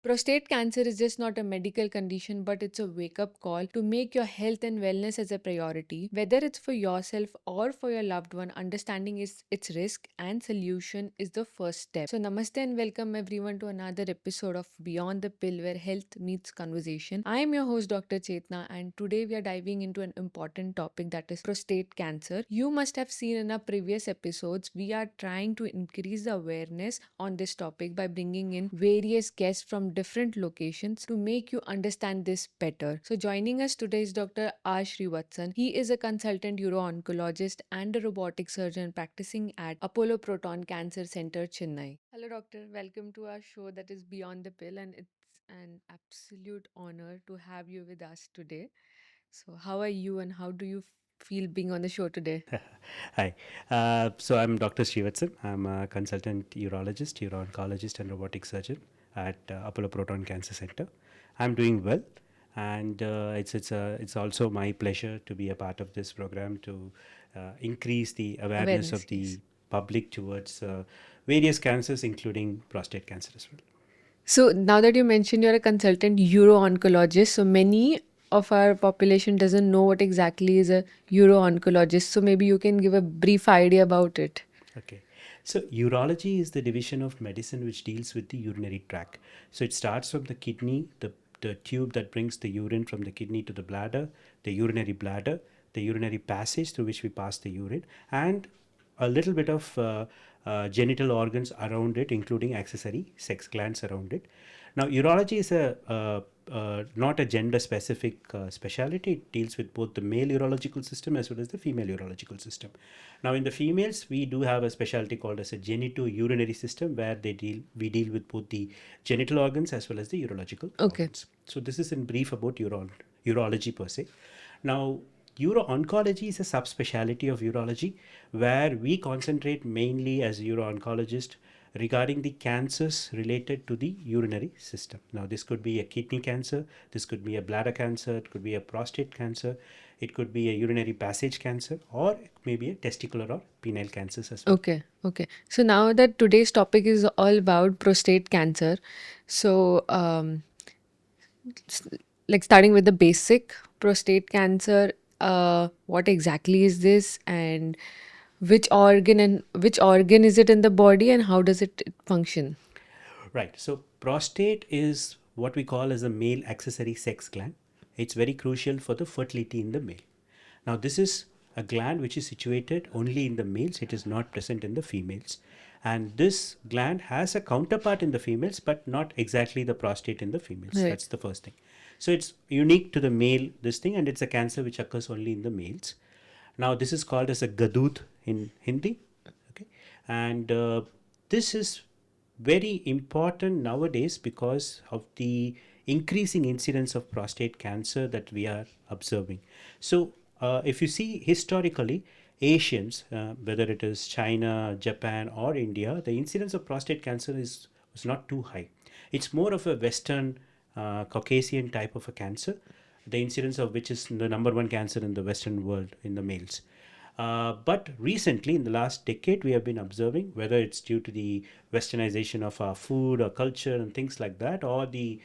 Prostate cancer is just not a medical condition, but it's a wake up call to make your health and wellness as a priority. Whether it's for yourself or for your loved one, understanding its risk and solution is the first step. So, namaste and welcome everyone to another episode of Beyond the Pill, where health meets conversation. I am your host, Dr. Chetna, and today we are diving into an important topic, that is prostate cancer. You must have seen in our previous episodes, we are trying to increase the awareness on this topic by bringing in various guests from different locations to make you understand this better. So, joining us today is Dr. R. Srivathsan. He is a consultant uro-oncologist and a robotic surgeon practicing at Apollo Proton Cancer Center, Chennai. Hello, doctor. Welcome to our show that is Beyond the Pill, and it's an absolute honor to have you with us today. So, how are you and how do you feel being on the show today? Hi. So I'm Dr. Srivathsan. I'm a consultant urologist, urooncologist, and robotic surgeon at Apollo Proton Cancer Center. I'm doing well, and it's also my pleasure to be a part of this program to increase the awareness Awareness, of yes. the public towards various cancers, including prostate cancer as well. So now that you mentioned you're a consultant uro-oncologist, so many of our population doesn't know what exactly is a uro-oncologist. So maybe you can give a brief idea about it. Okay. So, urology is the division of medicine which deals with the urinary tract. So, it starts from the kidney, the tube that brings the urine from the kidney to the bladder, the urinary passage through which we pass the urine, and a little bit of genital organs around it, including accessory sex glands around it. Now, urology is not a gender specific specialty. It deals with both the male urological system as well as the female urological system. Now, in the females, we do have a specialty called as a genitourinary system where we deal with both the genital organs as well as the urological Okay. organs. So, this is in brief about urology per se. Now, uro-oncology is a subspecialty of urology where we concentrate mainly as uro-oncologist regarding the cancers related to the urinary system. Now, this could be a kidney cancer, this could be a bladder cancer, it could be a prostate cancer, it could be a urinary passage cancer, or it may be a testicular or penile cancers as well. Okay. Okay. So now that today's topic is all about prostate cancer, so s- like starting with the basic prostate cancer, what exactly is this, and which organ is it in the body, and how does it function? Right. So prostate is what we call as a male accessory sex gland. It's very crucial for the fertility in the male. Now, this is a gland which is situated only in the males. It is not present in the females. And this gland has a counterpart in the females, but not exactly the prostate in the females. Right. That's the first thing. So it's unique to the male, this thing, and it's a cancer which occurs only in the males. Now, this is called as a gadut in Hindi. Okay. And this is very important nowadays because of the increasing incidence of prostate cancer that we are observing. So, if you see historically, Asians, whether it is China, Japan, or India, the incidence of prostate cancer was not too high. It's more of a Western Caucasian type of a cancer, the incidence of which is the number one cancer in the Western world in the males. But recently, in the last decade, we have been observing whether it's due to the westernization of our food or culture and things like that, or the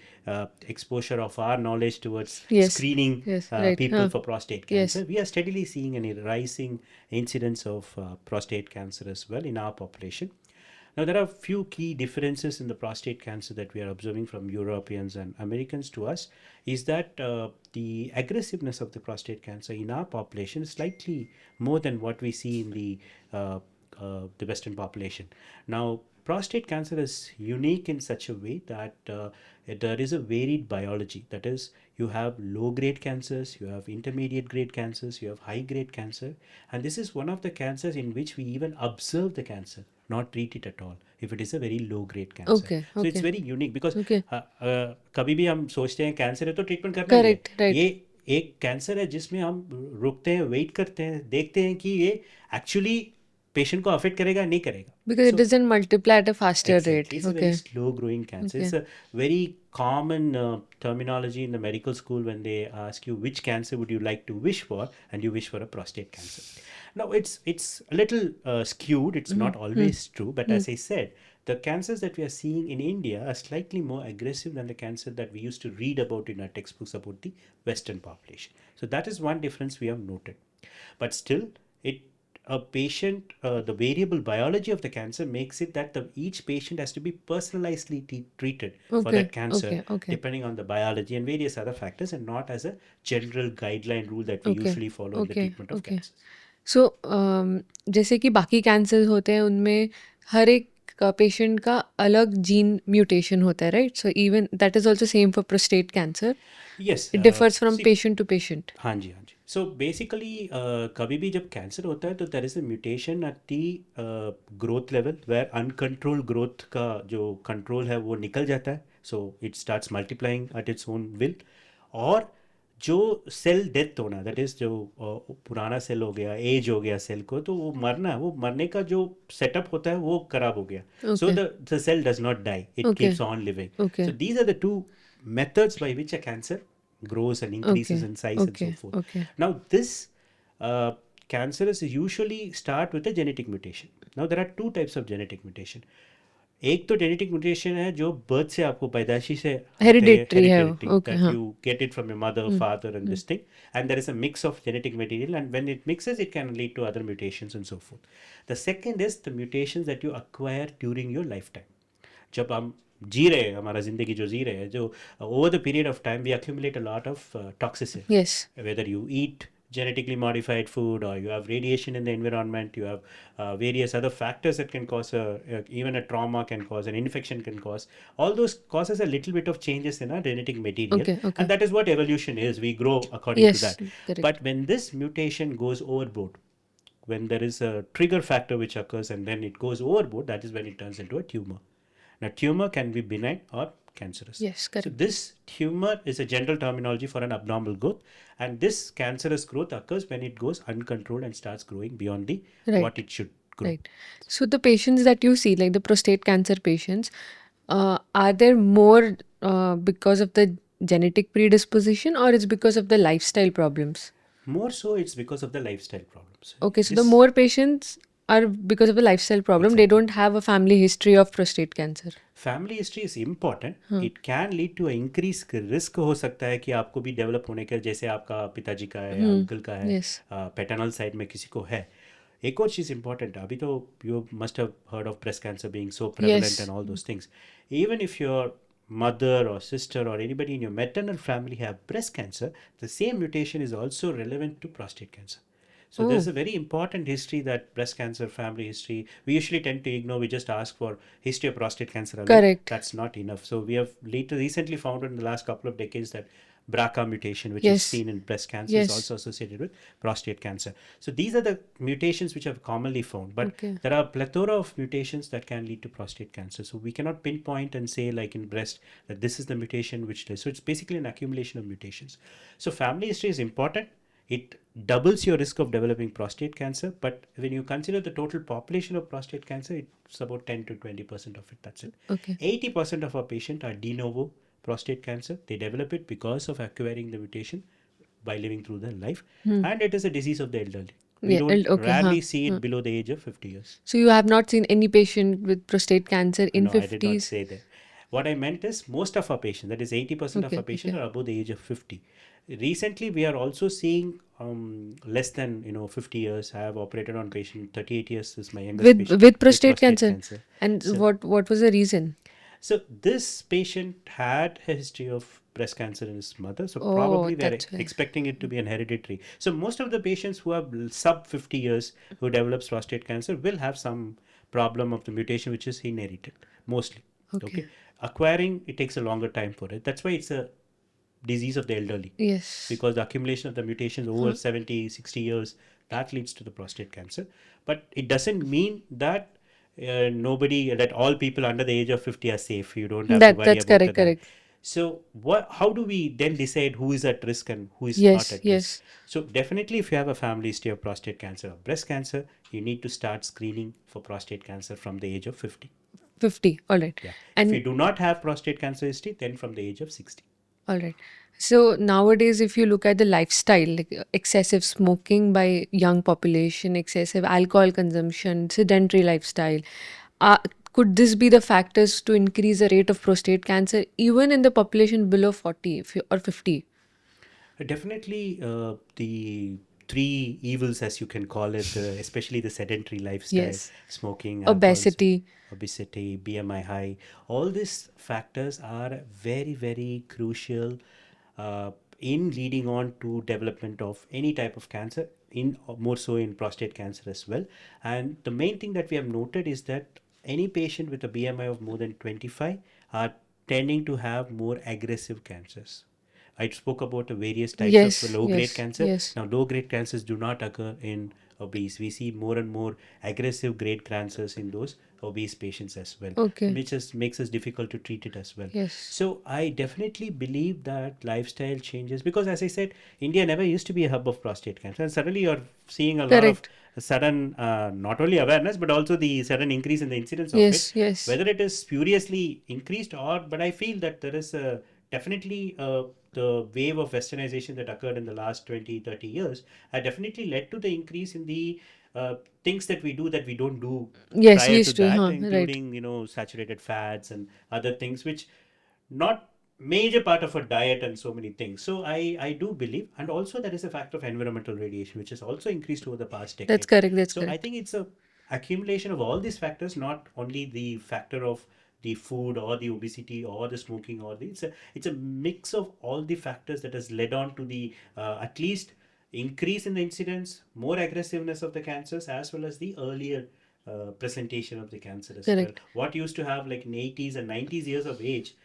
exposure of our knowledge towards Yes. screening Yes. Right. people for prostate Yes. cancer. We are steadily seeing a rising incidence of prostate cancer as well in our population. Now, there are a few key differences in the prostate cancer that we are observing from Europeans and Americans to us. Is that the aggressiveness of the prostate cancer in our population is slightly more than what we see in the Western population. Now, prostate cancer is unique in such a way that there is a varied biology. That is, you have low grade cancers, you have intermediate grade cancers, you have high grade cancer, and this is one of the cancers in which we even observe the cancer, not treat it at all if it is a very low grade cancer. Okay. So it's Okay. very unique because Okay. कभी भी हम सोचते हैं cancer है तो treatment करना ही है. Correct. Right. ये एक कैंसर है जिसमें हम रुकते हैं, वेट करते हैं, देखते हैं कि ये एक्चुअली पेशेंट को अफेक्ट करेगा नहीं करेगा. Because it So doesn't multiply at a faster exactly, rate. it's a very Okay. slow growing cancer. Okay. It's a very common terminology in the medical school when they ask you which cancer would you like to wish for, and you wish for a prostate cancer. Now, it's a little skewed. It's not always true, but as I said, The cancers that we are seeing in India are slightly more aggressive than the cancer that we used to read about in our textbooks about the Western population. So that is one difference we have noted. But still, it a patient, the variable biology of the cancer makes it that each patient has to be personalizedly treated for Okay, that cancer, okay, okay, depending on the biology and various other factors, and not as a general guideline rule that we okay, usually follow in the okay, treatment of okay. cancers. सो जैसे कि बाकी cancer होते हैं उनमें हर एक patient का अलग gene mutation होता है, right? So even that is also same for prostate cancer. Yes, it differs from see, patient to patient. हाँ जी, हाँ जी. सो बेसिकली कभी भी जब कैंसर होता है तो there is a mutation at the growth level where uncontrolled growth का जो कंट्रोल है वो निकल जाता है. So it starts multiplying at its own will. और जो सेल डेथ होना, दैट इज जो पुराना सेल हो गया, एज हो गया सेल को, तो वो मरना, वो मरने का जो सेटअप होता है वो खराब हो गया. So okay, the cell does not die, it okay, keeps on living. Okay, So these are the two methods by which a cancer grows and okay, increases in size and okay, so forth. Okay, Now this uh, cancers usually start with a genetic mutation. Now there are two types of genetic mutation. एक तो genetic mutation है जो birth से आपको पैदाइशी से आते हैं, हेरिडिटरी है. हेरिडिटी, ओके, दैट हाँ. You get it from your mother, father and this thing, and there is a mix of genetic material, and when it mixes it can lead to other mutations and so forth. The second is the mutations that you acquire during your life time. जब हम जी रहे हैं, हमारा ज़िंदगी जो जी रहे हैं, जो over the period of time we accumulate a lot of toxicity, yes, whether you eat genetically modified food or you have radiation in the environment, you have various other factors that can cause even a trauma can cause, an infection can cause. All those causes a little bit of changes in our genetic material, okay, okay, and that is what evolution is. We grow according to yes, that. Correct. But when this mutation goes overboard, when there is a trigger factor which occurs and then it goes overboard, that is when it turns into a tumor. Now, tumor can be benign or cancerous. Yes, So, correct. this tumor is a general terminology for an abnormal growth, and this cancerous growth occurs when it goes uncontrolled and starts growing beyond the Right. what it should grow. Right. So the patients that you see, like the prostate cancer patients, are there more because of the genetic predisposition, or it's because of the lifestyle problems? More so, it's because of the lifestyle problems. Okay, so the This more patients are because of the lifestyle problem. They Exactly. don't have a family history of prostate cancer. Family history is important. It can lead to increase risk. हो सकता है कि आपको भी develop होने का, जैसे आपका पिताजी का है, अंकल का है, Yes. पैटर्नल साइड में किसी को है. एक और चीज़ इंपॉर्टेंट, अभी तो you must have heard of breast cancer being so prevalent Yes. And all those things. Even if your mother or sister or anybody in your maternal family have breast cancer, the same mutation is also relevant to prostate cancer. So there's a very important history, that breast cancer family history. We usually tend to ignore. We just ask for history of prostate cancer alone. Correct. That's not enough. So we have recently found in the last couple of decades that BRCA mutation, which is Yes. seen in breast cancer, Yes. is also associated with prostate cancer. So these are the mutations which are commonly found. But Okay. there are a plethora of mutations that can lead to prostate cancer. So we cannot pinpoint and say, like in breast, that this is the mutation which does. So it's basically an accumulation of mutations. So family history is important. It doubles your risk of developing prostate cancer. But when you consider the total population of prostate cancer, it's about 10 to 20% of it. That's it. Okay. 80% of our patients are de novo prostate cancer. They develop it because of acquiring the mutation by living through their life. And it is a disease of the elderly. We Yeah, don't okay, rarely see it below the age of 50 years. So you have not seen any patient with prostate cancer in No, I did not 50s? say that. What I meant is most of our patients, that is 80% of Okay, our patients, okay. are above the age of 50. Recently, we are also seeing less than 50 years. I have operated on patient 38 years. Is my youngest With patient with prostate cancer. And So- what was the reason? So this patient had a history of breast cancer in his mother. So Oh, probably we are that's why. expecting it to be an hereditary. So most of the patients who have sub 50 years who develops prostate cancer will have some problem of the mutation which is inherited mostly. Okay. Acquiring, it takes a longer time for it. That's why it's a disease of the elderly, Yes. because the accumulation of the mutations over 70, 60 years, that leads to the prostate cancer. But it doesn't mean that that all people under the age of 50 are safe. You don't have to worry That's about correct, that. correct. So how do we then decide who is at risk and who is Yes, not at yes. risk? So definitely, if you have a family history of prostate cancer or breast cancer, you need to start screening for prostate cancer from the age of 50. 50. All right. Yeah. And if you do not have prostate cancer history, then from the age of 60. all right. So nowadays, if you look at the lifestyle, like excessive smoking by young population, excessive alcohol consumption, sedentary lifestyle, Could this be the factors to increase the rate of prostate cancer even in the population below 40 or 50? Definitely, the three evils, as you can call it, especially the sedentary lifestyle, Yes. smoking, alcohol, Obesity. obesity, BMI high, all these factors are very, very crucial uh, in leading on to development of any type of cancer, in more so in prostate cancer as well. And the main thing that we have noted is that any patient with a BMI of more than 25 are tending to have more aggressive cancers. I spoke about the various types of Yes, low grade yes, cancer. yes. Now, low grade cancers do not occur in obese. We see more and more aggressive grade cancers in those obese patients as well, Okay. which is, makes us difficult to treat it as well. Yes. So, I definitely believe that lifestyle changes, because, as I said, India never used to be a hub of prostate cancer, and suddenly you're seeing a lot of Correct. sudden, not only awareness but also the sudden increase in the incidence of it. Yes, yes. Whether it is spuriously increased or, but I feel that there is a definitely the wave of westernization that occurred in the last 20, 30 years had definitely led to the increase in the things that we do that we don't do Yes, prior to used to, that, huh? Right. including saturated fats and other things which not major part of our diet and so many things. So I do believe, and also there is a factor of environmental radiation which has also increased over the past That's decade. correct. That's So I correct. think it's a accumulation of all these factors, not only the factor of the food or the obesity or the smoking or the it's a mix of all the factors that has led on to the at least increase in the incidence, more aggressiveness of the cancers, as well as the earlier presentation of the cancer as well. Correct. What used to have like in 80s and 90s years of age,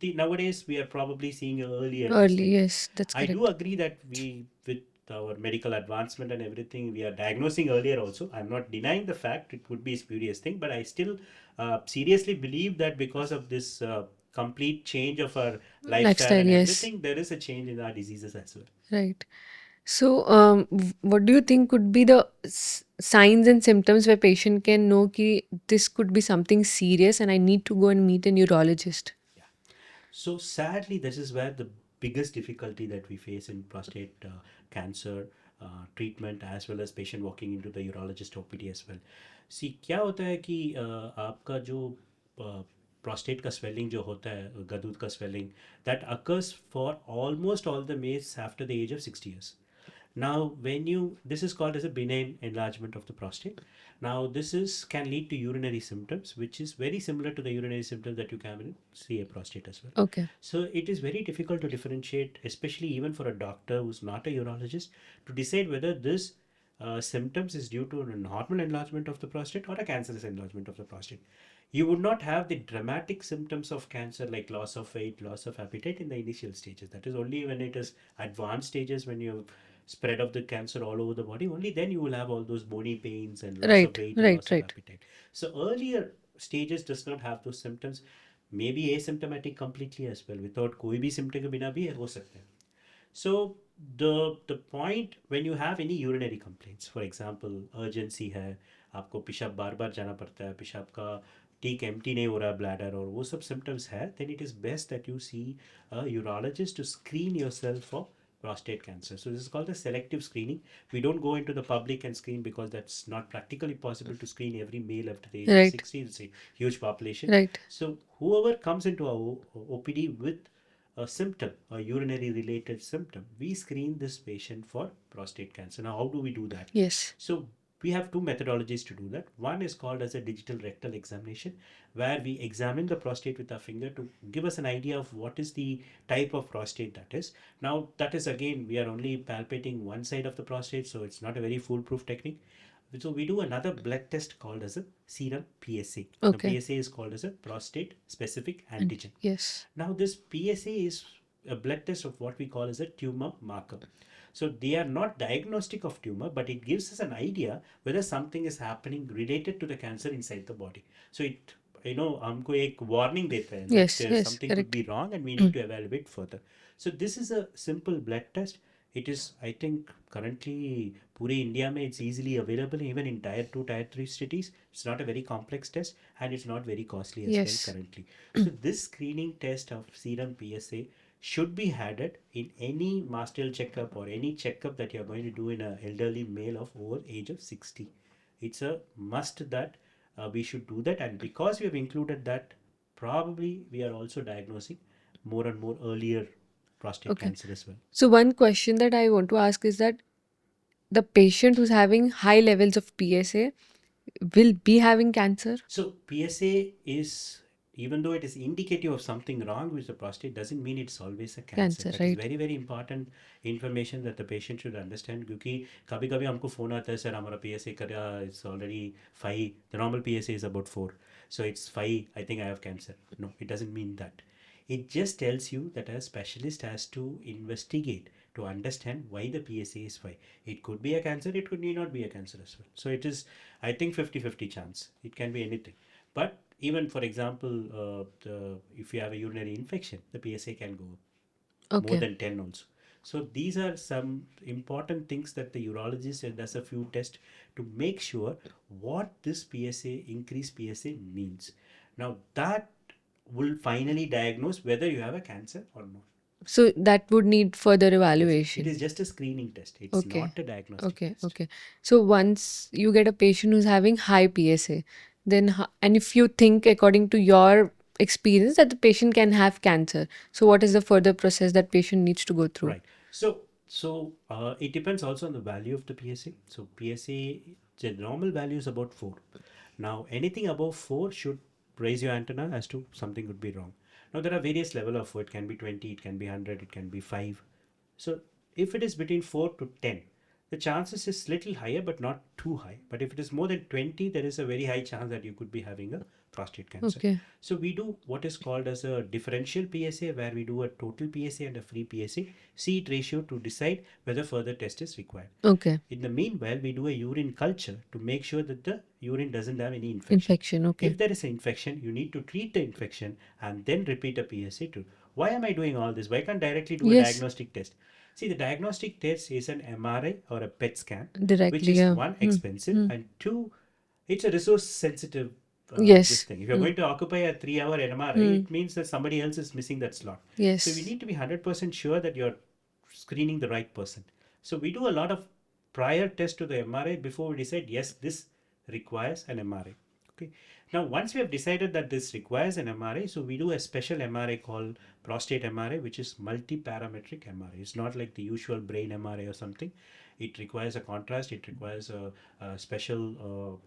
nowadays we are probably seeing earlier this Early. thing. Yes, that's I do correct. agree that we, with our medical advancement and everything, we are diagnosing earlier also. I'm not denying the fact it would be a spurious thing, but I still seriously believe that because of this complete change of our lifestyle Lifestyle. and Yes. everything, there is a change in our diseases as well. Right. So, what do you think could be the signs and symptoms where patient can know कि this could be something serious and I need to go and meet a neurologist? Yeah. So sadly, this is where the biggest difficulty that we face in prostate cancer treatment, as well as patient walking into the urologist OPD as well. See, क्या होता है कि आपका जो prostate का swelling जो होता है, गदूद का swelling, that occurs for almost all the males after the age of 60 years. Now, when you, this is called as a benign enlargement of the prostate. Now, this is can lead to urinary symptoms, which is very similar to the urinary symptoms that you can see a prostate as well. Okay. So it is very difficult to differentiate, especially even for a doctor who's not a urologist, to decide whether this symptoms is due to a normal enlargement of the prostate or a cancerous enlargement of the prostate. You would not have the dramatic symptoms of cancer like loss of weight, loss of appetite in the initial stages. That is only when it is advanced stages, when you spread of the cancer all over the body, only then you will have all those bony pains and loss of Right. weight and Right. loss of Right. appetite. So earlier stages does not have those symptoms, maybe asymptomatic completely as well, without कोई भी symptom के बिना भी हो सकते हैं. So the point when you have any urinary complaints, for example urgency है, आपको पेशाब बार बार जाना पड़ता है, पेशाब का ठीक एम्प्टी नहीं हो रहा ब्लैडर और वो सब symptoms है, then it is best that you see a urologist to screen yourself for prostate cancer. So this is called the selective screening. We don't go into the public and screen because that's not practically possible to screen every male after the age of Right. 60. It's a huge population. Right. So whoever comes into our OPD with a symptom, a urinary related symptom, we screen this patient for prostate cancer. Now, how do we do that? Yes. So we have two methodologies to do that. One is called as a digital rectal examination, where we examine the prostate with our finger to give us an idea of what is the type of prostate that is. Now, that is again, we are only palpating one side of the prostate, so it's not a very foolproof technique. So we do another blood test called as a serum PSA. Now, Okay. PSA is called as a prostate specific And antigen. yes. Now, this PSA is a blood test of what we call as a tumor marker. So they are not diagnostic of tumor, but it gives us an idea whether something is happening related to the cancer inside the body. So it, हमको एक warning देता है that Yes. Yes. something could Correct. be wrong and we need to evaluate further. So this is a simple blood test. It is, I think, currently पूरे India में it's easily available even in tier 2, tier 3 cities. It's not a very complex test and it's not very costly as well Yes. currently. So this screening test of serum PSA should be added in any mastile checkup or any checkup that you're going to do in an elderly male of over age of 60. It's a must that we should do that. And because we have included that, probably we are also diagnosing more and more earlier prostate Okay. cancer as well. So one question that I want to ask is that the patient who's having high levels of PSA will be having cancer? So PSA is, even though it is indicative of something wrong with the prostate, doesn't mean it's always a cancer. Cancer, That is right? very very important information that the patient should understand. क्योंकि कभी कभी हमको phone आता है, sir हमारा PSA करा, it's already 5, the normal PSA is about 4, so it's 5, I think I have cancer. No, it doesn't mean that. It just tells you that a specialist has to investigate to understand why the PSA is 5. It could be a cancer, it could need not be a cancer as well. So it is, I think, 50-50 chance. It can be anything. But even for example, if you have a urinary infection, the PSA can go more Okay. than 10 also. So these are some important things that the urologist does a few tests to make sure what this PSA, increased PSA means. Now that will finally diagnose whether you have a cancer or not. So that would need further Yes, it evaluation. is just a screening test. It's Okay. not a diagnostic Okay. test. Okay. So once you get a patient who's having high PSA, then and if you think according to your experience that the patient can have cancer, so what is the further process that patient needs to go through? Right. So it depends also on the value of the PSA. So PSA, the normal value is about 4. Now anything above 4 should raise your antenna as to something could be wrong. Now there are various level of 4. It can be 20, it can be 100, it can be 5. So if it is between 4 to 10, the chances is little higher but not too high. But if it is more than 20, there is a very high chance that you could be having a prostate cancer. Okay. So we do what is called as a differential PSA, where we do a total PSA and a free PSA, C-it ratio, to decide whether further test is required. Okay. In the meanwhile, we do a urine culture to make sure that the urine doesn't have any infection. Infection. Okay. If there is an infection, you need to treat the infection and then repeat a PSA too. Why am I doing all this? Why can't I directly do a Yes. diagnostic test? See, the diagnostic test is an MRI or a PET scan, which Directly. is Yeah. one, expensive, and two, it's a resource sensitive this Yes. thing. If you're going to occupy a 3-hour MRI, it means that somebody else is missing that slot. Yes. So we need to be 100% sure that you're screening the right person. So we do a lot of prior test to the MRI before we decide, yes, this requires an MRI. Okay. Now, once we have decided that this requires an MRI, so we do a special MRI called prostate MRI, which is multi-parametric MRI. It's not like the usual brain MRI or something. It requires a contrast. It requires a special,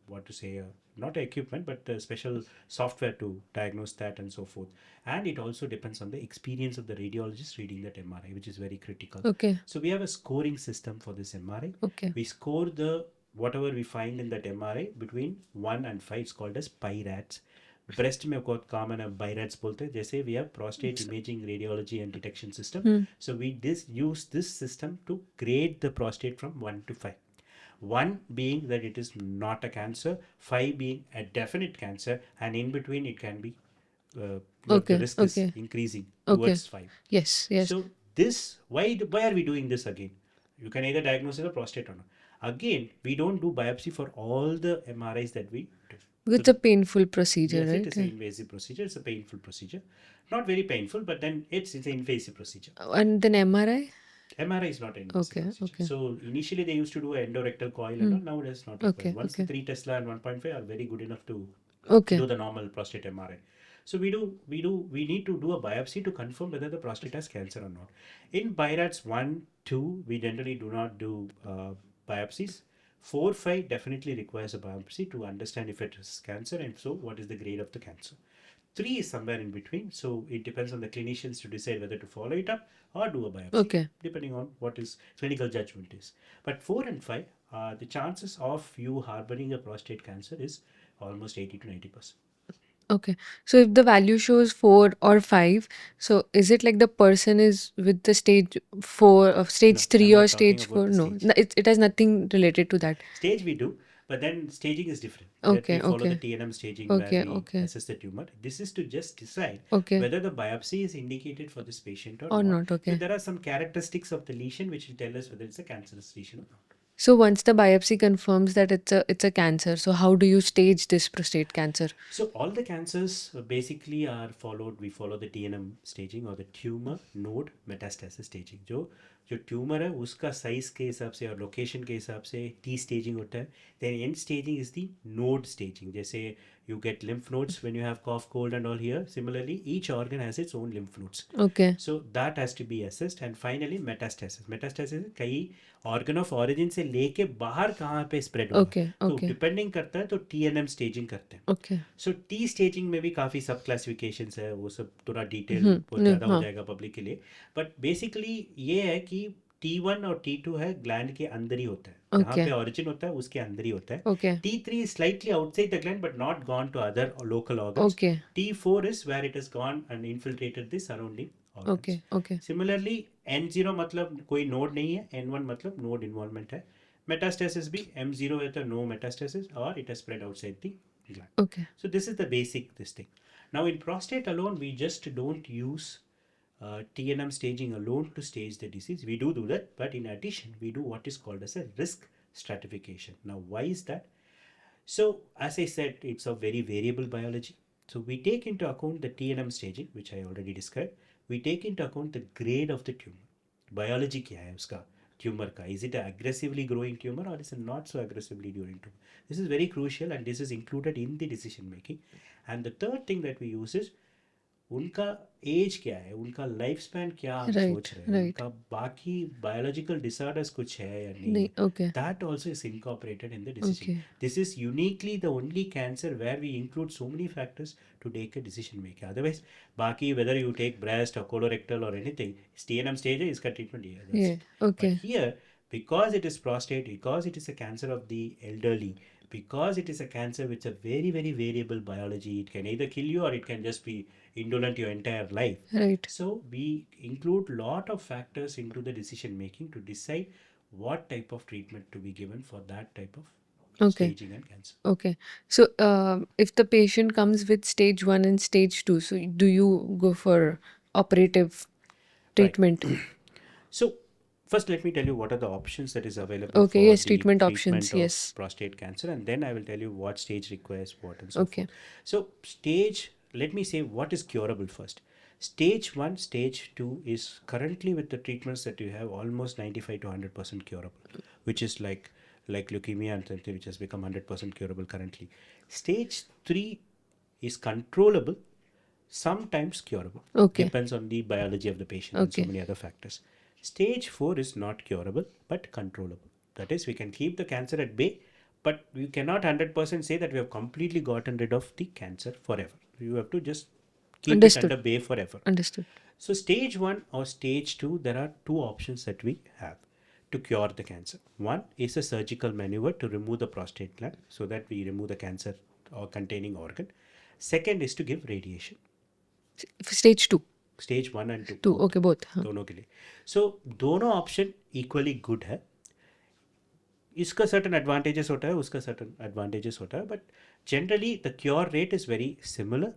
what to say, not equipment, but a special software to diagnose that and so forth. And it also depends on the experience of the radiologist reading that MRI, which is very critical. Okay. So we have a scoring system for this MRI. Okay. We score the whatever we find in that MRI between 1 and 5. It's called as PIRATS. Breast में बहुत common है BIRADS बोलते हैं जैसे we have prostate imaging radiology and detection system so we use this system to grade the prostate from 1 to 5. 1 being that it is not a cancer, 5 being a definite cancer, and in between it can be Okay, the risk is okay. increasing Okay. towards 5. Yes. Yes. So this, why are we doing this again? You can either diagnose as a prostate or not. Again, we don't do biopsy for all the MRIs that we do. Because it's a painful procedure, Yes, right? it is an invasive procedure. It's a painful procedure. Not very painful, but then it's an invasive procedure. And then MRI? MRI is not an invasive Okay, procedure. okay. So initially they used to do an endorectal coil and all. Now it is not required. Okay, Once okay. the 3 Tesla and 1.5 are very good enough to Okay. do the normal prostate MRI. So we need to do a biopsy to confirm whether the prostate has cancer or not. In BIRATS 1, 2, we generally do not do biopsies. 4, 5 definitely requires a biopsy to understand if it is cancer, and so what is the grade of the cancer. 3 is somewhere in between, so it depends on the clinicians to decide whether to follow it up or do a biopsy, Okay. depending on what is clinical judgment is. But 4 and 5, the chances of you harboring a prostate cancer is almost 80 to 90%. Okay. So if the value shows 4 or 5, so is it like the person is with the stage 4 of stage No, 3 I'm or not talking stage about 4? the No, stage. it has nothing related to that. Stage we do, but then staging is different. Okay, That we follow okay. the TNM staging Okay, where we okay. assess the tumor. This is to just decide Okay. whether the biopsy is indicated for this patient or Or not. not, okay. So there are some characteristics of the lesion which will tell us whether it's a cancerous lesion or not. So once the biopsy confirms that it's a cancer, so how do you stage this prostate cancer? So all the cancers basically are followed. We follow the TNM staging or the tumor node metastasis staging. जो tumour है उसका size के हिसाब से और location के हिसाब से टी स्टेजिंग होता है. Then N staging is the node staging. जैसे you get lymph nodes when you have cough, cold, and all here. Similarly, each organ has its own lymph nodes. Okay. So that has to be assessed. And finally, metastasis. Metastasis कई organ of origin से लेके बाहर कहाँ पे spread हुआ. Okay. तो Okay. Depending करता है तो TNM स्टेजिंग करते हैं. Okay. सो टी स्टेजिंग में भी काफ़ी सब क्लासिफिकेशंस है. वो सब थोड़ा डिटेल बहुत नहीं, ज़्यादा हो हाँ. जाएगा पब्लिक के लिए. बट बेसिकली ये है कि T1 और T2 है ग्लैंड के अंदर ही होता है. जहाँ Okay. पे ओरिजिन होता है उसके अंदर ही होता है. Okay. T3 is slightly outside the gland but not gone to other local organs. Okay. T4 is where it has gone and infiltrated the surrounding organs. Okay. Okay. Similarly, N0 मतलब कोई node नहीं है, N1 मतलब node involvement है. Metastasis भी M0 है तो no metastasis और it has spread outside the gland. Okay. So this is the basic this thing. Now in prostate alone, we just don't use TNM staging alone to stage the disease. We do that, but in addition, we do what is called as a risk stratification. Now, why is that? So, as I said, it's a very variable biology. So, we take into account the TNM staging, which I already described. We take into account the grade of the tumor. Biology क्या है उसका tumor का? Is it an aggressively growing tumor or is it not so aggressively growing tumor? This is very crucial and this is included in the decision making. And the third thing that we use is उनका as क्या है, उनका life span क्या हम सोच रहे हैं, उनका बाकी बायोलॉजिकल डिसऑर्डर्स कुछ है या नहीं. Okay. That also is incorporated in the decision. Okay. This is uniquely the only cancer where we include so many factors to take a decision making. Otherwise, बाकी whether you take breast or colorectal or anything, TNM stage है, इसका treatment ये है. Yeah. Okay. But here, because it is prostate, because it is a cancer of the elderly, because it is a cancer with a very very variable biology, it can either kill you or it can just be indolent your entire life. Right. So we include lot of factors into the decision making to decide what type of treatment to be given for that type of Okay. staging and cancer. Okay. So, if the patient comes with stage 1 and stage 2, so do you go for operative treatment? So first let me tell you what are the options that is available Okay, for yes, the treatment options, of yes. prostate cancer, and then I will tell you what stage requires what and so Okay. forth. So stage, let me say what is curable first. Stage 1, stage 2 is currently with the treatments that you have almost 95 to 100% curable, which is like leukemia and something which has become 100% curable currently. Stage 3 is controllable, sometimes curable. Okay. Depends on the biology of the patient and so Okay. many other factors. Stage 4 is not curable but controllable. That is, we can keep the cancer at bay, but we cannot 100% say that we have completely gotten rid of the cancer forever. You have to just keep Understood. it under bay forever. Understood. So stage 1 or stage 2, there are two options that we have to cure the cancer. One is a surgical maneuver to remove the prostate gland so that we remove the cancer or containing organ. Second is to give radiation. Stage 2. Stage 1 and 2. 2. Okay, both. हाँ. दोनों के लिए. So दोनों option equally good है. इसका certain advantages होता है, उसका सर्टन एडवांटेजेस होता है, but generally the cure rate is very similar.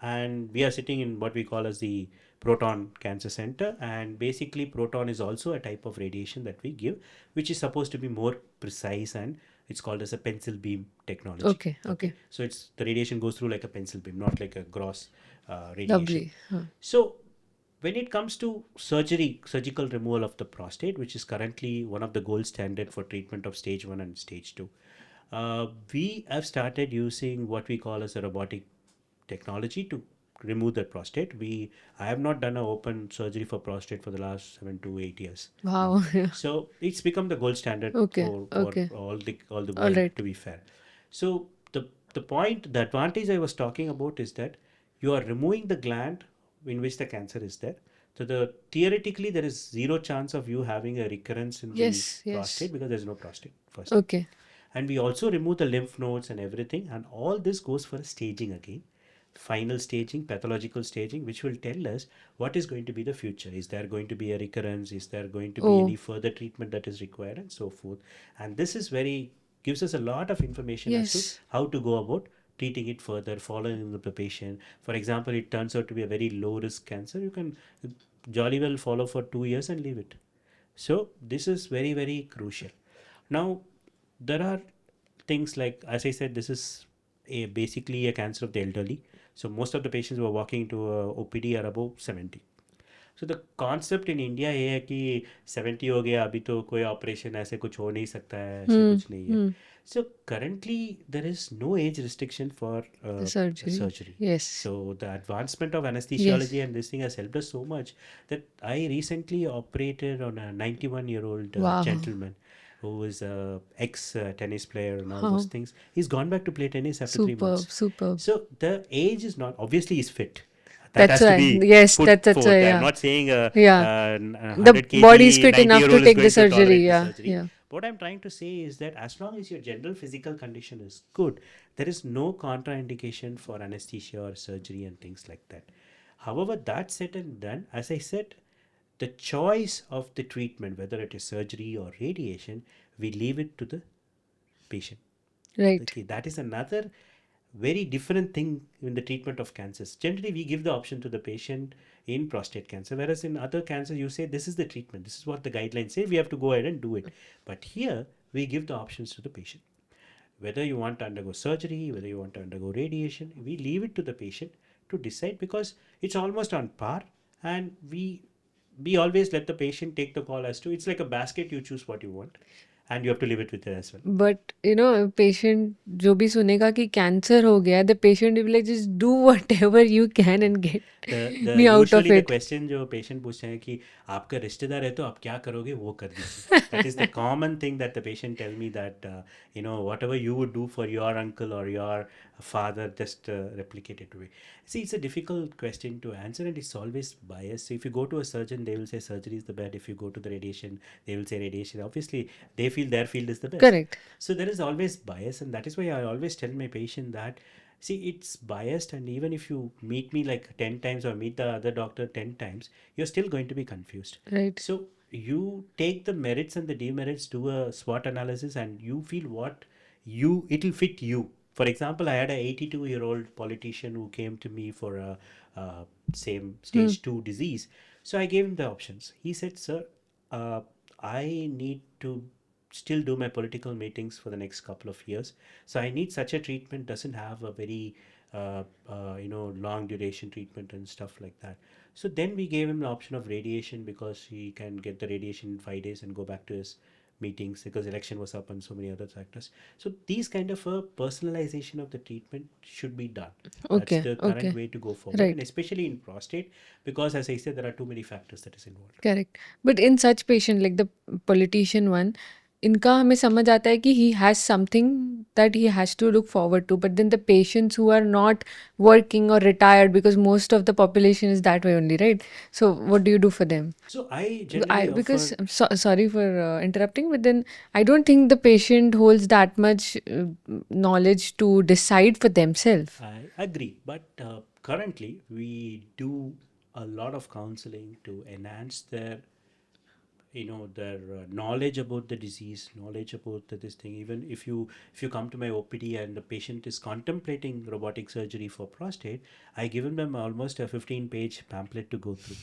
And we are sitting in what we call as the proton cancer center, and basically proton is also a type of radiation that we give, which is supposed to be more precise, and it's called as a pencil beam technology. Okay. So it's the radiation goes through like a pencil beam, not like a gross radiation. Lovely. हाँ. So when it comes to surgical removal of the prostate, which is currently one of the gold standard for treatment of stage 1 and stage 2, we have started using what we call as a robotic technology to remove the prostate. I have not done an open surgery for prostate for the last 7 to 8 years. Wow. So it's become the gold standard Okay. for Okay. all the world, Alright. to be fair. So the advantage I was talking about is that you are removing the gland in which the cancer is there. So theoretically there is zero chance of you having a recurrence in Yes. the Yes. prostate because there is no prostate first. Okay. And we also remove the lymph nodes and everything, and all this goes for staging again. Final staging, pathological staging, which will tell us what is going to be the future. Is there going to be a recurrence? Is there going to be Oh. any further treatment that is required, and so forth. And this is gives us a lot of information as Yes. to how to go about treating it further, following up the patient. For example, it turns out to be a very low risk cancer, you can jolly well follow for 2 years and leave it. So this is very very crucial. Now, there are things like, as I said, this is basically a cancer of the elderly. So most of the patients who are walking into a OPD are above 70. So the concept in India ये है कि 70 हो गया अभी तो कोई operation ऐसे कुछ हो नहीं सकता है, ऐसे Hmm. कुछ नहीं है. Hmm. So currently there is no age restriction for Surgery. surgery. Yes. So the advancement of Yes. anesthesiology and this thing has helped us so much that I recently operated on a 91-year-old Wow. gentleman who is a ex tennis player and all those Huh. things. He's gone back to play tennis after 3 months. Superb. Superb. So the age is not, obviously he's fit. That That's has to why. be Yes, put that's why. forth. I'm Yeah. not saying a, Yeah. a The 100 body is kg fit 90 enough year to old is take the going to surgery. tolerate the Yeah. surgery. Yeah. What I'm trying to say is that as long as your general physical condition is good, there is no contraindication for anesthesia or surgery and things like that. However, that said and done, as I said, the choice of the treatment, whether it is surgery or radiation, we leave it to the patient. Right. Okay, that is another very different thing in the treatment of cancers. Generally, we give the option to the patient in prostate cancer, whereas in other cancer, you say this is the treatment, this is what the guidelines say, we have to go ahead and do it. But here, we give the options to the patient. Whether you want to undergo surgery, whether you want to undergo radiation, we leave it to the patient to decide because it's almost on par, and we always let the patient take the call as to it's like a basket, you choose what you want, and you have to leave it with it as well. But patient जो भी सुनेगा कि cancer हो गया the patient will like just do whatever you can and get the me out of usually the it. Question जो patient पूछते हैं कि आपका रिश्तेदार है तो आप क्या करोगे, वो कर दीजिए. That is the common thing that the patient tell me that you know whatever you would do for your uncle or your father, just replicate it away. See, it's a difficult question to answer and it's always biased. So if you go to a surgeon, they will say surgery is the best. If you go to the radiation, they will say radiation. Obviously they feel their field is the best. Correct. So there is always bias, and that is why I always tell my patient that see, it's biased, and even if you meet me like 10 times or meet the other doctor 10 times, you're still going to be confused. Right. So you take the merits and the demerits, do a SWOT analysis, and you feel what you it'll fit you. For example, I had a 82-year-old politician who came to me for a same stage 2 disease. So I gave him the options. He said, sir, uh, I need to still do my political meetings for the next couple of years. So I need such a treatment, doesn't have a very long duration treatment and stuff like that. So then we gave him the option of radiation because he can get the radiation in 5 days and go back to his meetings because election was up and so many other factors. So these kind of a personalization of the treatment should be done. That's okay. the current okay. way to go forward, and right. especially in prostate, because as I said, there are too many factors that is involved. Correct. But in such patient like the politician one, इनका हमें समझ आता है कि he has something that he has to look forward to, but then the patients who are not working और retired because most of the population is that way only, right? So what do you do for them? So I generally Because offer. sorry for interrupting, but then I don't think the patient holds that much knowledge to decide for themselves. I agree, but currently we do a lot of counseling to enhance their knowledge about the disease, knowledge about this thing. Even if you come to my OPD and the patient is contemplating robotic surgery for prostate, I give them almost a 15-page pamphlet to go through.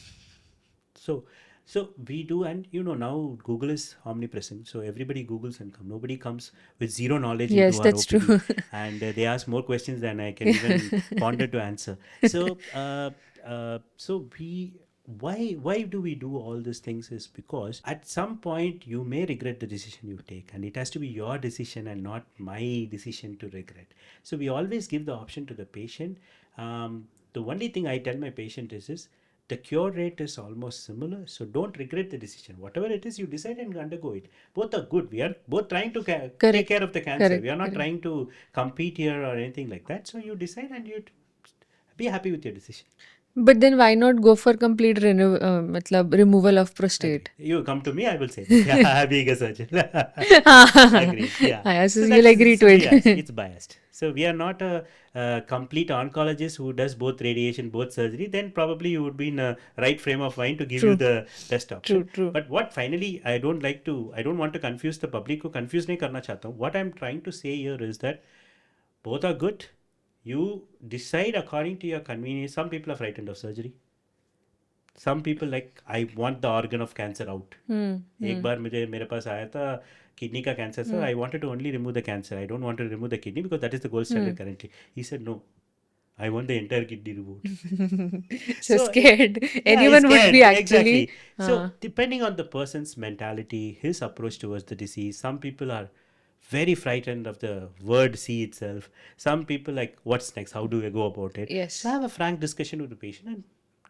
So we do, and now Google is omnipresent, so everybody Googles and come. Nobody comes with zero knowledge Yes, into our that's OPD. true. And they ask more questions than I can even ponder to answer. So we why do we do all these things is because at some point you may regret the decision you take, and it has to be your decision and not my decision to regret. So we always give the option to the patient. The only thing I tell my patient is the cure rate is almost similar, so don't regret the decision. Whatever it is, you decide and undergo it. Both are good. We are both trying to take Correct. care of the cancer. Correct. We are not Correct. trying to compete here or anything like that. So you decide and you be happy with your decision. But then why not go for complete मतलब removal of prostate? You come to me, I will say that. Yeah, being a surgeon. Agreed. Yeah. Yes, So you'll that is agree to it. yes, it's biased. So we are not a complete oncologist who does both radiation, both surgery. Then probably you would be in a right frame of mind to give you True. the best option. True. But what finally I don't want to confuse the public को confuse नहीं करना चाहता हूँ. What I'm trying to say here is that both are good. You decide according to your convenience. Some people are frightened of surgery. some people like, I want the organ of cancer out. एक बार मेरे पास आया था kidney का cancer sir, I wanted to only remove the cancer, I don't want to remove the kidney because that is the gold standard currently. He said no, I want the entire kidney removed. So So, scared. yeah, he's Anyone would scared. be actually. Exactly. So, depending on the person's mentality, his approach towards the disease, some people are very frightened of the word C itself. Some people like, what's next? How do I go about it? Yes. So, have a frank discussion with the patient and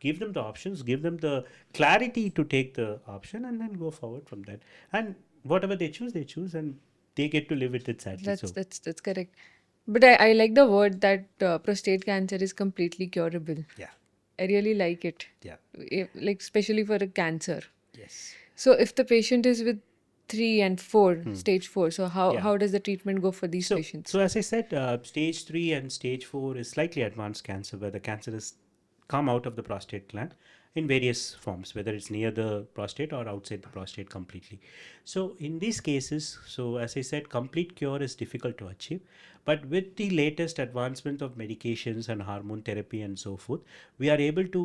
give them the options, give them the clarity to take the option, and then go forward from that. And whatever they choose, and they get to live with it sadly. That's So, that's correct. But I like the word that prostate cancer is completely curable. yeah, I really like it. yeah, Like especially for a cancer. yes. So if the patient is with 3 and 4, stage 4, so Yeah. how does the treatment go for these patients? So as I said, stage 3 and stage 4 is slightly advanced cancer where the cancer has come out of the prostate gland in various forms, whether it's near the prostate or outside the prostate completely. So in these cases, so as I said, complete cure is difficult to achieve. But with the latest advancement of medications and hormone therapy and so forth, we are able to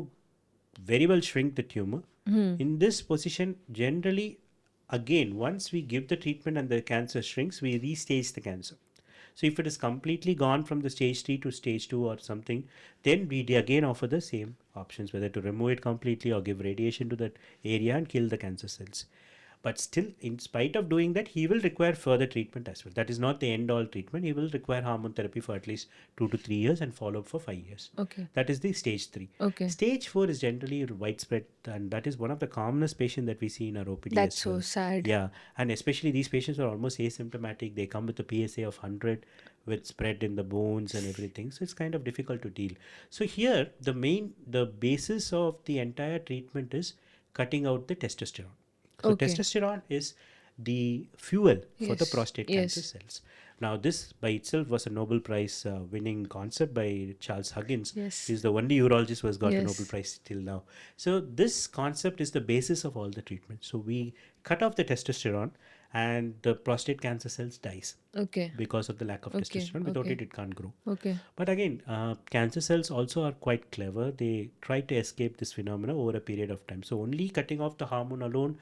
very well shrink the tumor. In this position, generally, again, once we give the treatment and the cancer shrinks, we restage the cancer. So if it is completely gone from the stage 3 to stage 2 or something, then we again offer the same options, whether to remove it completely or give radiation to that area and kill the cancer cells. But still, in spite of doing that, he will require further treatment as well. That is not the end all treatment. He will require hormone therapy for at least 2 to 3 years and follow up for 5 years. Okay. That is the stage 3. Okay. Stage 4 is generally widespread, and that is one of the commonest patients that we see in our OPD. That's as so well. sad. Yeah, and especially these patients are almost asymptomatic. They come with a PSA of 100 with spread in the bones and everything. So it's kind of difficult to deal. So here, the basis of the entire treatment is cutting out the testosterone. So Okay. testosterone is the fuel for the Yes, prostate yes. cancer cells. Now, this by itself was a Nobel Prize winning concept by Charles Huggins. Yes. He's the only urologist who has got a Yes. Nobel Prize till now. So this concept is the basis of all the treatment. So we cut off the testosterone and the prostate cancer cells dies Okay. because of the lack of Okay, testosterone. Without okay. it can't grow. Okay. But again, cancer cells also are quite clever. They try to escape this phenomena over a period of time. So only cutting off the hormone alone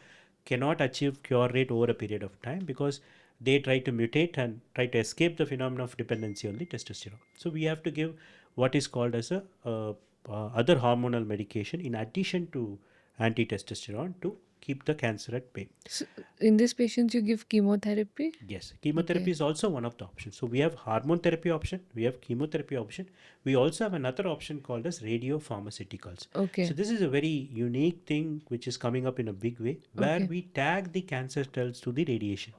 cannot achieve cure rate over a period of time because they try to mutate and try to escape the phenomenon of dependency on the testosterone. So we have to give what is called as a other hormonal medication in addition to anti-testosterone to keep the cancer at bay. So in these patients, you give chemotherapy? Yes, chemotherapy Okay. is also one of the options. So we have hormone therapy option, we have chemotherapy option. We also have another option called as radiopharmaceuticals. Okay. So this is a very unique thing which is coming up in a big way, where Okay. we tag the cancer cells to the radiation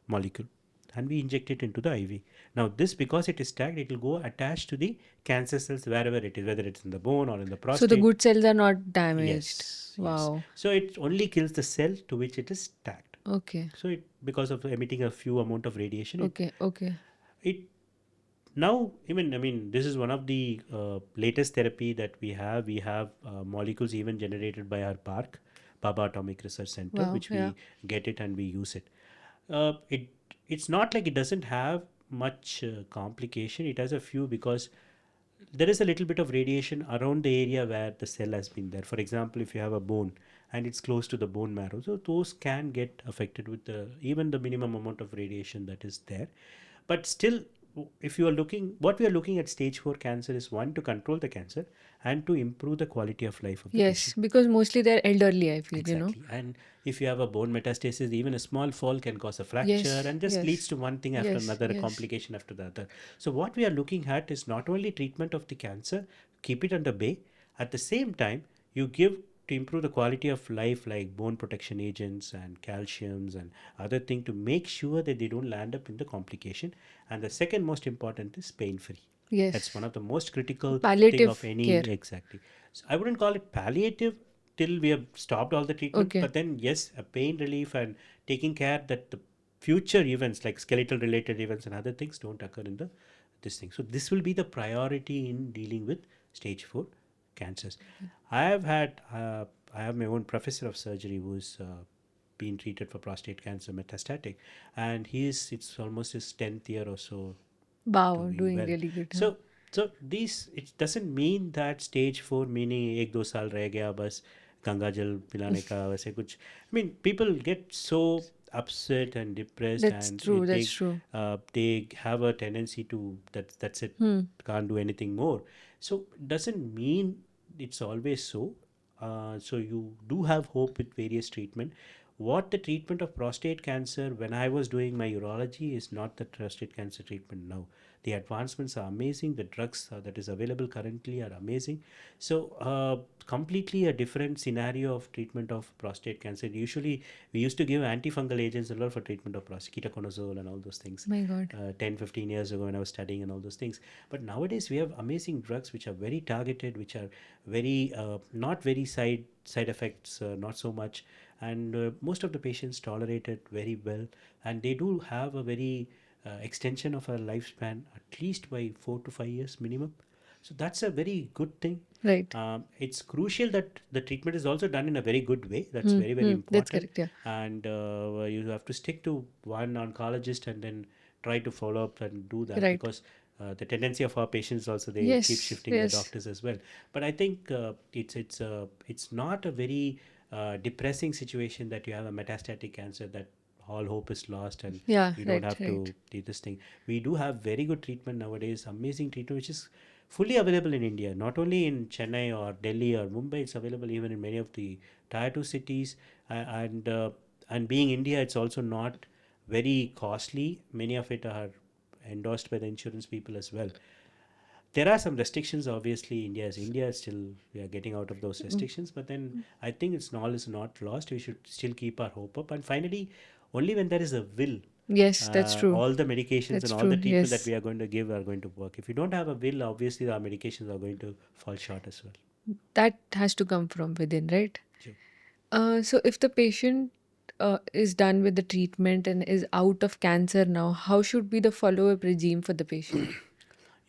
molecule and we inject it into the IV. Now this, because it is tagged, it will go attached to the cancer cells wherever it is, whether it's in the bone or in the So prostate. the good cells are not damaged. Yes, yes. Wow. So it only kills the cell to which it is tagged. Okay. So it, because of emitting a few amount of radiation, Okay. Okay. it now even, I mean, this is one of the latest therapy that we have. We have molecules even generated by our park Baba Atomic Research Center, Wow, which yeah. we get it and we use it. It's not like it doesn't have much complication. It has a few because there is a little bit of radiation around the area where the cell has been there. For example, if you have a bone and it's close to the bone marrow, so those can get affected with the even the minimum amount of radiation that is there. But still, if you are looking, what we are looking at stage 4 cancer is one, to control the cancer and to improve the quality of life of the patient. Yes, because mostly they're elderly, I feel, Exactly. And if you have a bone metastasis, even a small fall can cause a fracture Yes, and just yes. leads to one thing after Yes, another, a yes. complication after the other. So what we are looking at is not only treatment of the cancer, keep it under bay. At the same time, you give to improve the quality of life like bone protection agents and calciums and other thing to make sure that they don't land up in the complication. And the second most important is pain free. Yes. That's one of the most critical thing Palliative of any care. exactly. So I wouldn't call it palliative till we have stopped all the treatment, Okay. but then yes, a pain relief and taking care that the future events like skeletal related events and other things don't occur in the this thing. So this will be the priority in dealing with stage 4 cancers. I have my own professor of surgery who's been treated for prostate cancer metastatic, and it's almost his 10th year or so Wow, doing well. really good. huh? So these, it doesn't mean that stage 4 meaning ek do saal reh gaya bas Ganga जल पिलाने का वैसे कुछ. I mean, people get so upset and depressed, That's and true. That's true. they have a tendency to that's it, Hmm. can't do anything more. So doesn't mean it's always so. So you do have hope with various treatment. What the treatment of prostate cancer when I was doing my urology is not the prostate cancer treatment now. The advancements are amazing. The drugs that is available currently are amazing. So completely a different scenario of treatment of prostate cancer. Usually we used to give antifungal agents a lot for treatment of prostate, ketoconazole and all those things. My God. 10 15 years ago when I was studying and all those things. But nowadays we have amazing drugs which are very targeted, which are very not very side effects, not so much, and most of the patients tolerate it very well, and they do have a very extension of our lifespan at least by 4 to 5 years minimum. So that's a very good thing. Right. It's crucial that the treatment is also done in a very good way. That's Hmm. very very Hmm. That's important, correct. Yeah. and you have to stick to one oncologist and then try to follow up and do that, Right. because the tendency of our patients also, they keep Yes. shifting their Yes. doctors as well. But I think it's not a very depressing situation that you have a metastatic cancer, that all hope is lost and Yeah. you don't Right. have Right. to do this thing. We do have very good treatment nowadays, amazing treatment which is fully available in India, not only in Chennai or Delhi or Mumbai. It's available even in many of the tier 2 cities. And being India, it's also not very costly. Many of it are endorsed by the insurance people as well. There are some restrictions, obviously. India is still, we are getting out of those Mm. restrictions, but then I think it's all is not lost. We should still keep our hope up, and finally, only when there is a will, Yes. That's true. all the medications and That's all the true. treatment that Yes. we are going to give are going to work. If you don't have a will, obviously our medications are going to fall short as well. That has to come from within, right? Sure. So if the patient is done with the treatment and is out of cancer now, how should be the follow-up regime for the patient?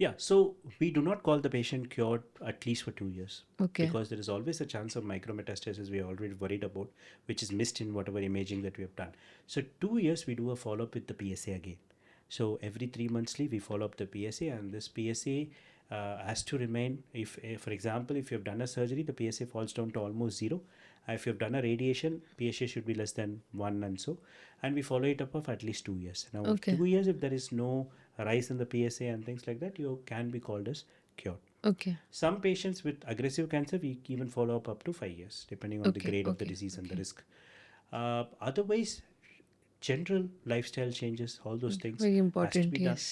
Yeah, so we do not call the patient cured at least for 2 years, Okay. because there is always a chance of micrometastasis we are already worried about, which is missed in whatever imaging that we have done. So 2 years we do a follow up with the PSA again. So every 3 monthly we follow up the PSA, and this PSA has to remain. If, for example, if you have done a surgery, the PSA falls down to almost zero. If you have done a radiation, PSA should be less than one, and so, and we follow it up of at least 2 years. Now, Okay. 2 years, if there is no rise in the PSA and things like that, you can be called as cured. Okay. Some patients with aggressive cancer, we even follow up to 5 years, depending on the Okay. grade of the Okay. disease and the Okay. risk. Otherwise, general lifestyle changes, all those things Very has to important. be done. Yes.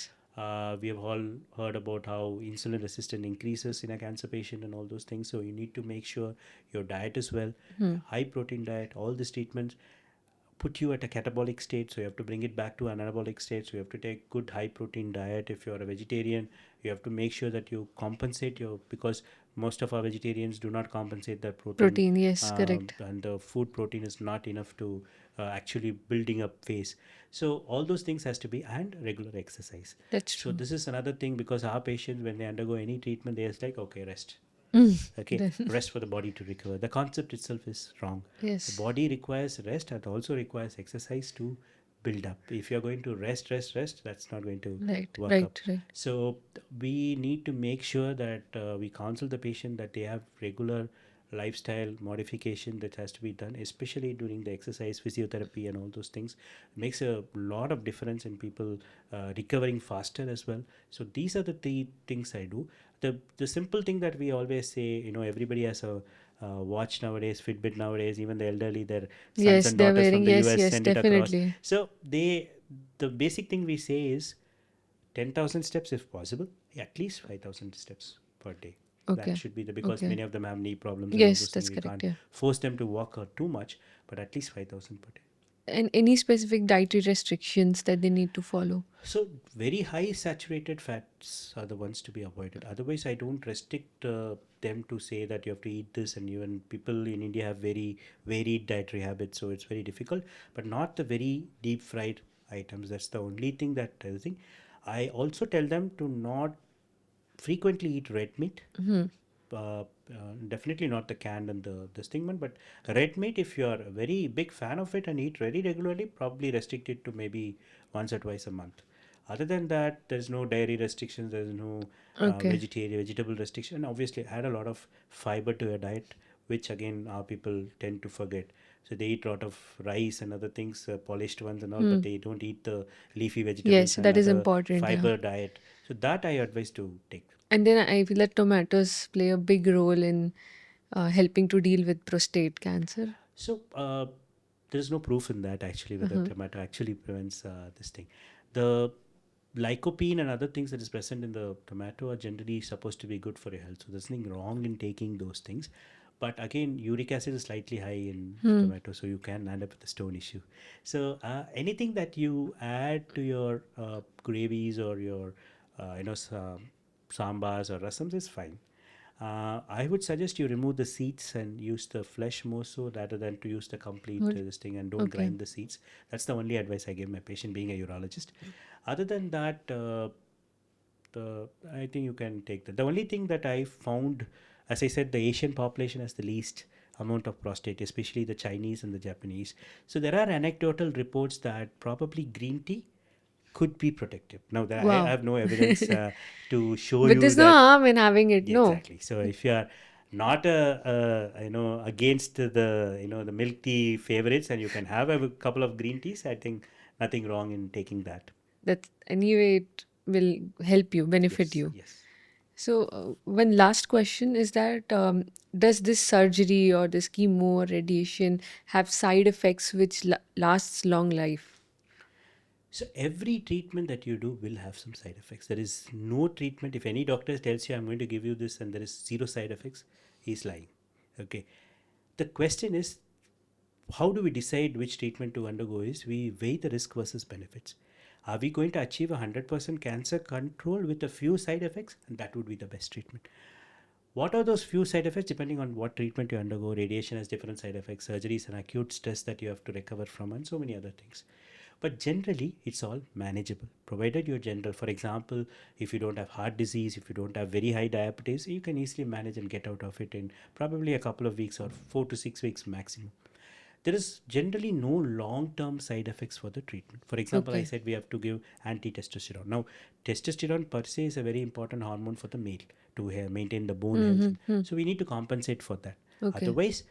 We have all heard about how insulin resistance increases in a cancer patient and all those things. So you need to make sure your diet is well, Hmm. high protein diet, all these treatments put you at a catabolic state, so you have to bring it back to an anabolic state. So you have to take good high protein diet. If you're a vegetarian, you have to make sure that you compensate your, because most of our vegetarians do not compensate their protein, Protein. Yes. Correct. and the food protein is not enough to actually building up phase. So all those things has to be, and regular exercise. That's So true. this is another thing, because our patients, when they undergo any treatment, they are like, okay, rest. Mm. Okay, Then rest for the body to recover. The concept itself is wrong. The yes. body requires rest and also requires exercise to build up. If you're going to rest, that's not going to Right. work up. Right. Right. So we need to make sure that we counsel the patient that they have regular lifestyle modification that has to be done, especially during the exercise, physiotherapy and all those things. Makes a lot of difference in people recovering faster as well. So these are the three things I do. The simple thing that we always say, everybody has a watch nowadays, Fitbit nowadays, even the elderly, their sons Yes. and They're daughters from wearing. the Yes. US Yes. send it across. Definitely. So the basic thing we say is 10,000 steps if possible, at least 5,000 steps per day. That Okay. should be because Okay. many of them have knee problems and all Yes. those things. That's We correct. can't Yeah. force them to walk too much, but at least 5,000 per day. And any specific dietary restrictions that they need to follow? So very high saturated fats are the ones to be avoided. Otherwise, I don't restrict them to say that you have to eat this. And even people in India have very varied dietary habits, so it's very difficult. But not the very deep fried items. That's the only thing that I think. I also tell them to not frequently eat red meat. Hmm. Definitely not the canned and the this thing one, but red meat, if you are a very big fan of it and eat very regularly, probably restrict it to maybe once or twice a month. Other than that, there's no dairy restrictions, there's no Okay. vegetable restriction. Obviously, add a lot of fiber to your diet. which again our people tend to forget. So they eat a lot of rice and other things, polished ones and all, but they don't eat the leafy Yes, vegetables and that is other important. Yeah. fiber diet. So that I advise to take. And then I feel that tomatoes play a big role in helping to deal with prostate cancer. So there's no proof in that actually whether Uh-huh. tomato actually prevents this thing. The lycopene and other things that is present in the tomato are generally supposed to be good for your health. So there's nothing wrong in taking those things. But again, uric acid is slightly high in Hmm. tomato, so you can end up with a stone issue. So anything that you add to your gravies or your sambars or rasams is fine. I would suggest you remove the seeds and use the flesh more so rather than to use the complete Good. this thing, and don't Okay. grind the seeds. That's the only advice I give my patient, being a urologist. Other than that, I think you can take that. The only thing that I found, as I said, the Asian population has the least amount of prostate, especially the Chinese and the Japanese. So there are anecdotal reports that probably green tea could be protective. Now that I Wow. have no evidence to show But you there's no that. harm in having it, Yeah, no. exactly. So if you are not against the the milk tea favorites, and you can have a couple of green teas, I think nothing wrong in taking that. That anyway it will help you, benefit Yes, you. yes. So, one last question is that does this surgery or this chemo or radiation have side effects which lasts long life? So every treatment that you do will have some side effects. There is no treatment. If any doctor tells you I'm going to give you this and there is zero side effects, he's lying. Okay. The question is, how do we decide which treatment to undergo? Is we weigh the risk versus benefits. Are we going to achieve 100% cancer control with a few side effects? And that would be the best treatment. What are those few side effects? Depending on what treatment you undergo, radiation has different side effects, surgery is an acute stress that you have to recover from, and so many other things. But generally, it's all manageable, provided you're general. For example, if you don't have heart disease, if you don't have very high diabetes, you can easily manage and get out of it in probably a couple of weeks or 4 to 6 weeks maximum. There is generally no long term side effects for the treatment. For example, I Okay. said we have to give anti testosterone. Now, testosterone per se is a very important hormone for the male to maintain the bone health. Mm-hmm. So, we need to compensate for that. Okay. Otherwise,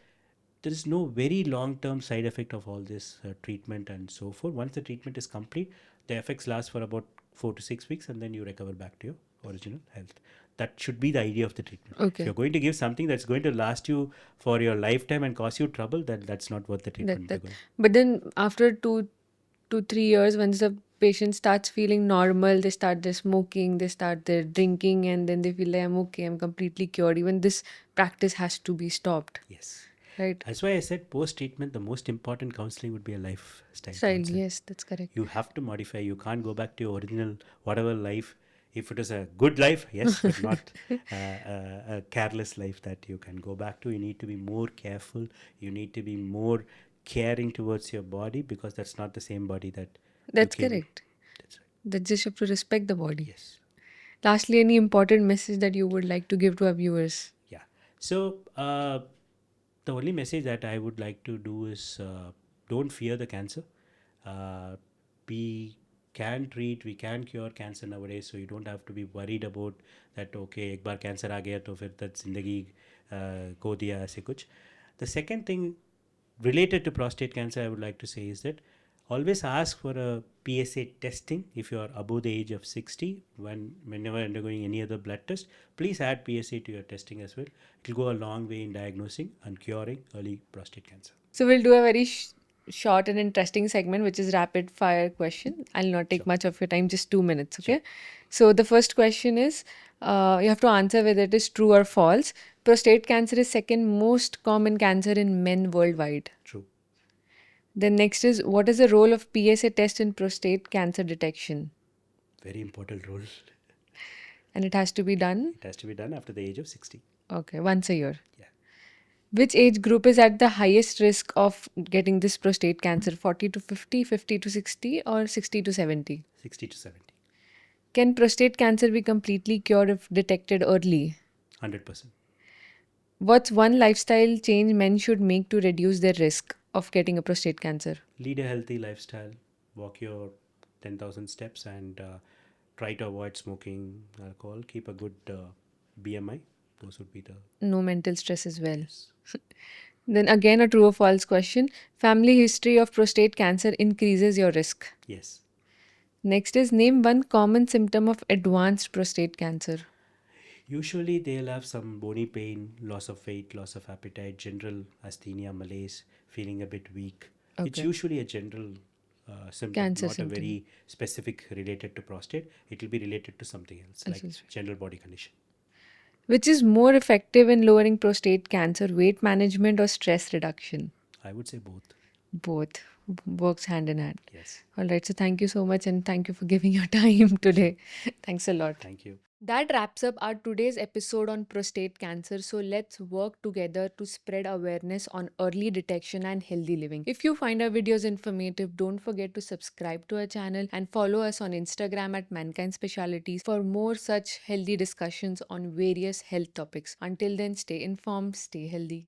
there is no very long term side effect of all this treatment and so forth. Once the treatment is complete, the effects last for about 4 to 6 weeks, and then you recover back to your original health. That should be the idea of the treatment. If Okay. you're going to give something that's going to last you for your lifetime and cause you trouble, that's not worth the treatment That. they're going. But then after 2 to 3 years, once the patient starts feeling normal, they start their smoking, they start their drinking, and then they feel like I'm okay, I'm completely cured. Even this practice has to be stopped, Yes. right? That's why I said post treatment, the most important counseling would be a lifestyle Style. counseling. Yes, that's correct. You have to modify. You can't go back to your original whatever life. If it is a good life, yes, but not a careless life that you can go back to. You need to be more careful. You need to be more caring towards your body, because that's not the same body that you That's came. correct. That's right. That just have to respect the body. Yes. Lastly, any important message that you would like to give to our viewers? Yeah. So the only message that I would like to do is, don't fear the cancer. Uh, we can treat, we can cure cancer nowadays, so you don't have to be worried about that. Okay, एक बार cancer आ गया तो फिर तक जिंदगी खो दिया ऐसे कुछ. The second thing related to prostate cancer I would like to say is that always ask for a PSA testing if you are above the age of 60. Whenever undergoing any other blood test, please add PSA to your testing as well. It will go a long way in diagnosing and curing early prostate cancer. So we'll do a very short and interesting segment, which is rapid fire question. I'll not take Sure. much of your time, just 2 minutes. Sure. Okay. So the first question is, you have to answer whether it is true or false. Prostate cancer is second most common cancer in men worldwide. True. Then next is, what is the role of PSA test in prostate cancer detection? Very important role. And it has to be done, It has to be done after the age of 60. okay, once a year. Yeah. Which age group is at the highest risk of getting this prostate cancer? 40 to 50, 50 to 60, or 60 to 70? 60 to 70. Can prostate cancer be completely cured if detected early? 100%. What's one lifestyle change men should make to reduce their risk of getting a prostate cancer? Lead a healthy lifestyle. Walk your 10,000 steps, and try to avoid smoking, alcohol. Keep a good BMI. Those would be the. No mental stress as well. Yes. Then again, a true or false question. Family history of prostate cancer increases your risk. Yes. Next is name one common symptom of advanced prostate cancer. Usually they'll have some bony pain, loss of weight, loss of appetite, general asthenia, malaise, feeling a bit weak. It's Okay. usually a general symptom, Cancer not a symptom. very specific related to prostate. It will be related to something else, like general body condition. Which is more effective in lowering prostate cancer, weight management or stress reduction? I would say both. Both works hand in hand. Yes. All right. So thank you so much and thank you for giving your time Sure. today. Thanks a lot. Thank you. That wraps up our today's episode on prostate cancer. So let's work together to spread awareness on early detection and healthy living. If you find our videos informative, don't forget to subscribe to our channel and follow us on Instagram at Mankind Specialities for more such healthy discussions on various health topics. Until then, stay informed, stay healthy.